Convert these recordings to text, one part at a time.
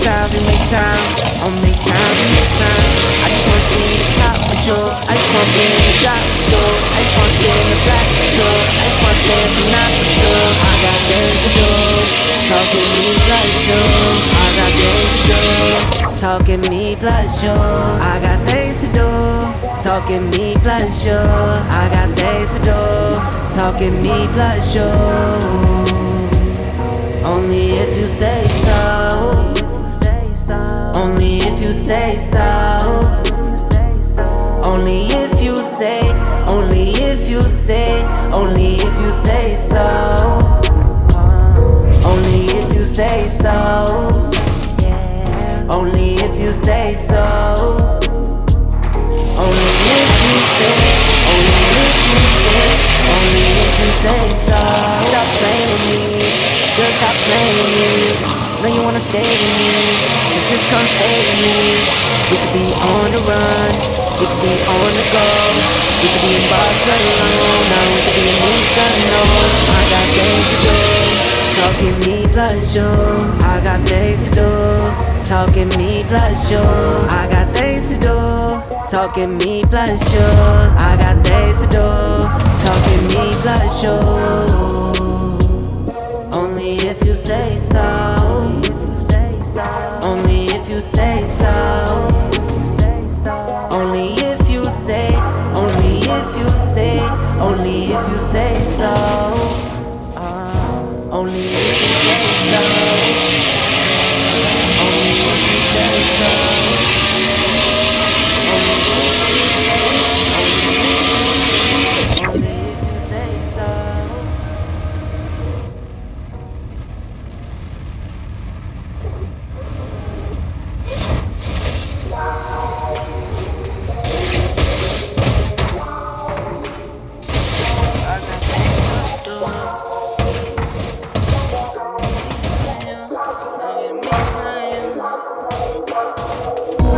time, we make time. I'll make time, we make time. I just wanna see the top with you. I just wanna be in the drop with you. I just wanna spin in the black with you. I just wanna spend some nights with you. I got things to do. Talking me plus you. I got things to do. Talking me plus you. I got things to do. Talking me plus you. I got things to do. Talking me plus you. Only if you say so. Only if you say so. Only if you say. Only if you say. Only if you say so. Only if you say so. Only if you say so. Only if you say. Only if you say. Only if you say so. Stop playing with me. Girl, stop playing with me. Know you wanna stay with me, so just come stay with me. We could be on the run, we could be on the go. We could be in Barcelona, we could be in Mykonos. I got things to do. Talking me plus you. I got things to do. Talking me plus you. I got things to do. Talking me plus you. I got things to do. Talking me plus you. Only if you say so. Only if you say so. Only if you say. Only if you say. Only if you say so. Only if you say so. Only if you say so. Only if you say. Only if you say so.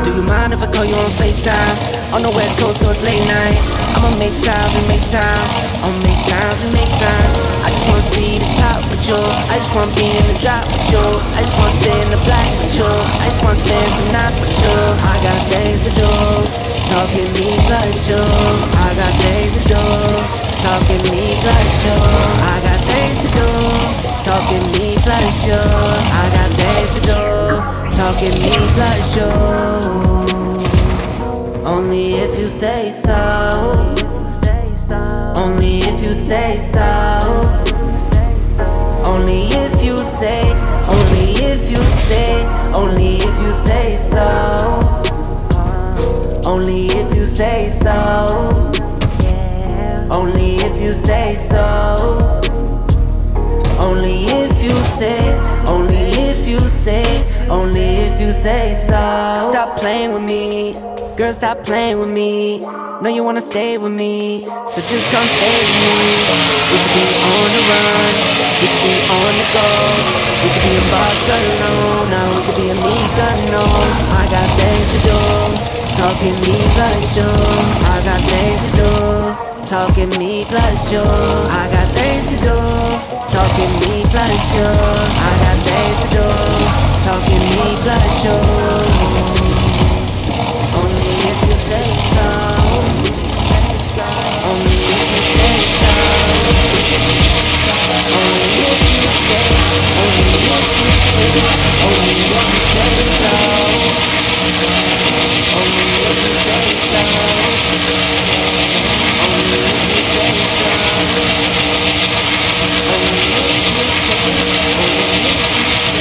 Do you mind if I call you on FaceTime? On the West Coast, so it's late night. I'ma make time, we make time. I'ma make time, we make time. I just wanna see the top with you. I just wanna be in the drop with you. I just wanna spin in the black with you. I just wanna spend some nights with you. I got things to do. Talking me plus you. I got things to do. Talking me plus you. I got things to do. Talking me plus you. I got things to do. Talking me plus you. Only if you say so. Only if you say so. Only if you say. Only if you say. Only if you say so. Only if you say so. Only if you say so. Only if you say. Only if you say. Only if you say so. Stop playing with me. Girl, stop playing with me. Know you wanna stay with me, so just come stay with me. We could be on the run, we could be on the go. We could be in Barcelona, we could be in Mykonos. I got things to do. Talking me plus you. I got things to do. Talking me plus you. I got things to do. Talking me plus you. I got things to do. Talking me plus you. Only if you say so. Only if you say so. Only if you say. Only if you say. Only if you say so. Only if you say so. Only if you say so. Only if you say. Only if you say.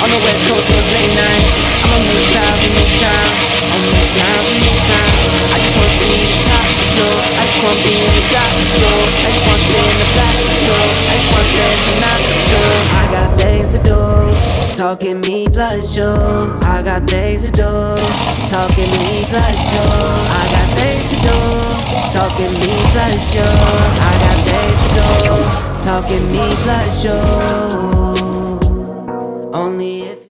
On the West Coast, so it's late night. I'ma make time, we make time. I'ma make time, we make time. I just wanna see the top with you. I just wanna be in the drop with you. I just wanna spin in the black with you. I just wanna spend some nights with you. I got things to do. talking me plus you. I got things to do, talking me plus you. I got things to do, talking me plus you. I got things to do, talking me plus you.